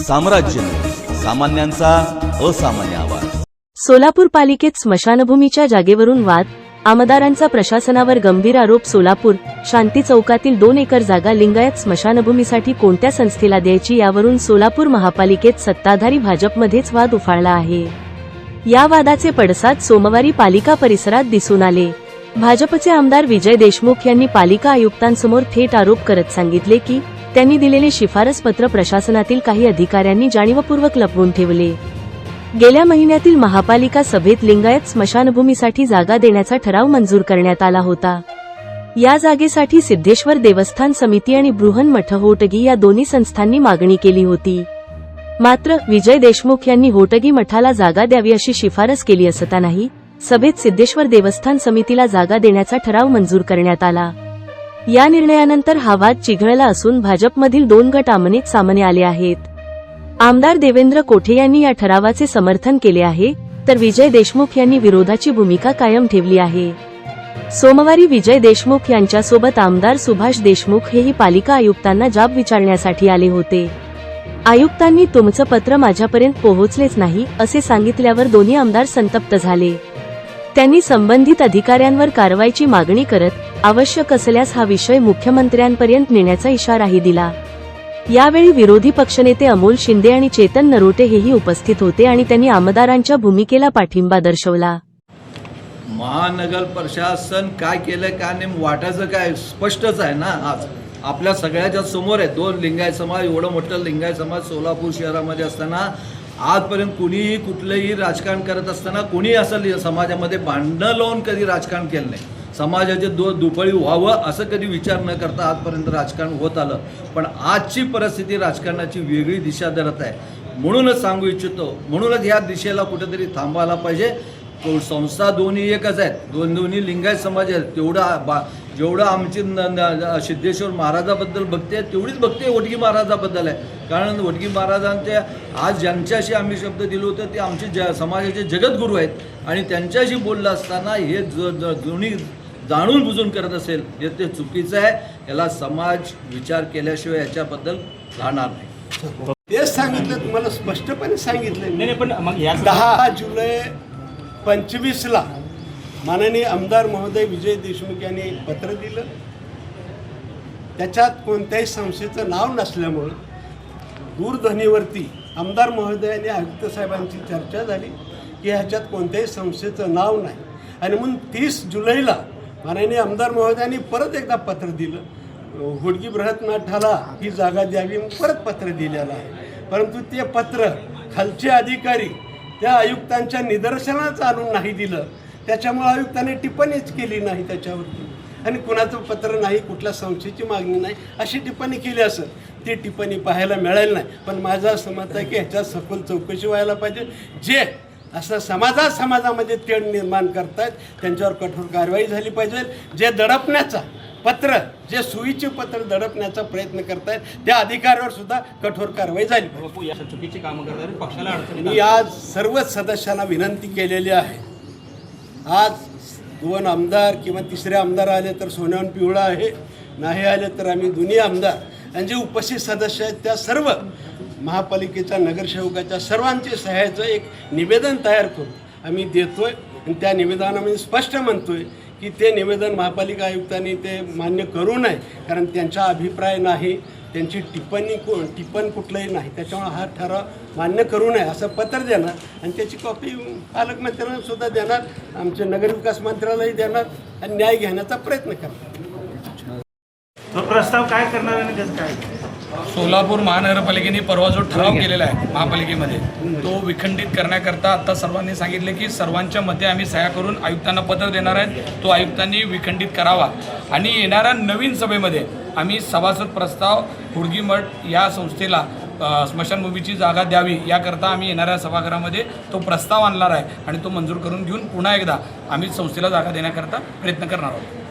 साम्राज्य सामान्यांचा असामान्य आवाज। सोलापूर पालिकेत स्मशानभूमीच्या जागेवरून वाद, आमदारांचा प्रशासनावर गंभीर आरोप। सोलापूर शांती चौकातील 2 एकर जागा लिंगायत स्मशानभूमीसाठी कोणत्या संस्थेला द्यायची यावरून सोलापूर महापालिकेत सत्ताधारी भाजपमध्येच वाद उफाळला आहे। या वादाचे पडसाद सोमवारी पालिका परिसरात दिसून आले। भाजपचे आमदार विजय देशमुख यांनी पालिका आयुक्तांसमोर थेट आरोप करत सांगितले की त्यांनी दिलेले शिफारस पत्र प्रशासनातील काही अधिकाऱ्यांनी जाणीवपूर्वक लपवून ठेवले। गेल्या महिन्यातील महापालिका सभेत लिंगायत स्मशानभूमीसाठी जागा देण्याचा ठराव मंजूर करण्यात आला होता। या जागेसाठी सिद्धेश्वर देवस्थान समिती आणि बृहन्मठ होटगी या दोन्ही संस्थांनी मागणी केली होती। मात्र विजय देशमुख यांनी होटगी मठाला जागा द्यावी अशी शिफारस केली असतानाही सभेत सिद्धेश्वर देवस्थान समितीला जागा देण्याचा ठराव मंजूर करण्यात आला। या निर्णयानंतर हा वाद चिघळला असून भाजपमधील 2 गट आमने सामने आले आहेत। आमदार देवेंद्र कोठे यांनी या ठरावाचे समर्थन केले आहे, तर विजय देशमुख यांनी विरोधाची भूमिका कायम ठेवली आहे। सोमवारी विजय देशमुख यांच्यासोबत आमदार सुभाष देशमुख हेही पालिका आयुक्तांना जाब विचारण्यासाठी आले होते। आयुक्तांनी तुमचं पत्र माझ्यापर्यंत पोहोचलेच नाही असे सांगितल्यावर दोन्ही आमदार संतप्त झाले। त्यांनी संबंधित अधिकाऱ्यांवर कारवाईची मागणी करत आवश्यक असल्यास हा विषय मुख्यमंत्र्यांपर्यंत नेण्याचा इशाराही दिला। यावेळी विरोधी पक्षनेते अमोल शिंदे आणि चेतन नरोटे हेही उपस्थित होते आणि त्यांनी आमदारांच्या भूमिकेला पाठिंबा दर्शवला। महानगर प्रशासन काय केलं काय नाही वाटायचं काय स्पष्टच आहे ना। आज आपल्या सगळ्याच्या समोर आहे। 2 लिंगायत समाज, एवढं मोठं लिंगायत समाज सोलापूर शहरामध्ये असताना आजपर्यंत कुणीही कुठलंही राजकारण करत असताना कुणी असं समाजामध्ये भांडणं लावून कधी राजकारण केलं नाही। समाजाचे दुफळी व्हावं असं कधी विचार न करता आजपर्यंत राजकारण होत आलं। पण आजची परिस्थिती राजकारणाची वेगळी दिशा धरत आहे। म्हणूनच सांगू इच्छितो, म्हणूनच या दिशेला कुठेतरी थांबायला पाहिजे। संस्था दोन्ही एकच आहेत, दोन्ही लिंगायत समाज आहेत। जेवढं आमची सिद्धेश्वर महाराजाबद्दल बघते तेवढीच बघते वडगी महाराजाबद्दल आहे। कारण वडगी महाराजांचे आज ज्यांच्याशी आम्ही शब्द दिलो होते ते आमचे समाजाचे जगद्गुरू आहेत आणि त्यांच्याशी बोललं असताना हे दोन्ही जाणून बुजून करत असेल हे ते चुकीचं आहे। याला समाज विचार केल्याशिवाय याच्याबद्दल राहणार नाही। तेच सांगितलं तुम्हाला, स्पष्टपणे सांगितलं। पण 10 जुलै 25ला माननीय आमदार महोदय विजय देशमुख यांनी एक पत्र दिलं। त्याच्यात कोणत्याही संस्थेचं नाव नसल्यामुळं दूरध्वनीवरती आमदार महोदयांनी आयुक्त साहेबांची चर्चा झाली की ह्याच्यात कोणत्याही संस्थेचं नाव नाही। आणि म्हणून 30 जुलैला माननीय आमदार महोदयांनी परत एकदा पत्र दिलं, होडगी बृहन्मठाला ही जागा द्यावी, परत पत्र दिलेलं आहे। परंतु ते पत्र खालचे अधिकारी त्या आयुक्तांच्या निदर्शनाच आणून नाही दिलं, त्याच्यामुळे आयुक्तांनी टिप्पणीच केली नाही त्याच्यावरती। आणि कुणाचं पत्र नाही, कुठल्या संस्थेची मागणी नाही अशी टिप्पणी केली असेल, ती टिप्पणी पाहायला मिळेल नाही। पण माझं असं मत आहे की ह्याच्यात सखोल चौकशी व्हायला पाहिजे। जे असं समाजामध्ये तेढ निर्माण करतायत त्यांच्यावर कठोर कारवाई झाली पाहिजे। जे दडपण्याचा पत्र, जे सुईचे पत्र दडपण्याचा प्रयत्न करतायत त्या अधिकाऱ्यावर सुद्धा कठोर कारवाई झाली पाहिजे। चुकीची कामं करतात पक्षाला अडचणी। मी आज सर्वच सदस्यांना विनंती केलेली आहे। आज 2 आमदार किंवा 3रे आमदार आले तर सोन्याहून पिवळा आहे, नाही आले तर आम्ही दोन्ही आमदार आणि जे उपस्थित सदस्य आहेत त्या सर्व महापालिकेच्या नगरसेवकाच्या सर्वांचे सहाय्याचं एक निवेदन तयार करून आम्ही देतोय। आणि त्या निवेदनामध्ये स्पष्ट म्हणतोय की ते निवेदन महापालिका आयुक्तांनी ते मान्य करू नये, कारण त्यांचा अभिप्राय नाही, त्यांची टिप्पण कुठलंही नाही, त्याच्यामुळे हा ठराव मान्य करू नये असं पत्र देणार आणि त्याची कॉपी पालकमंत्र्यांना सुद्धा देणार, आमच्या नगरविकास मंत्र्यालाही देणार आणि न्याय घेण्याचा प्रयत्न करणार। तो प्रस्ताव काय करणार आणि कसं काय? सोलापूर महानगरपालिकेने परवा जो ठराव केलेला आहे महापालिकेमध्ये तो विखंडित करण्याकरता आता सर्वांनी सांगितले की सर्वांच्या मते आम्ही सह्या करून आयुक्तांना पत्र देणार आहेत, तो आयुक्तांनी विखंडित करावा। आणि येणाऱ्या नवीन सभेमध्ये आम्ही सभासद प्रस्ताव होडगी मठ या संस्थेला स्मशानभूमीची जागा द्यावी याकरता आम्ही येणाऱ्या सभागृहामध्ये तो प्रस्ताव आणणार आहे आणि तो मंजूर करून घेऊन पुन्हा एकदा आम्ही संस्थेला जागा देण्याकरता प्रयत्न करणार आहोत।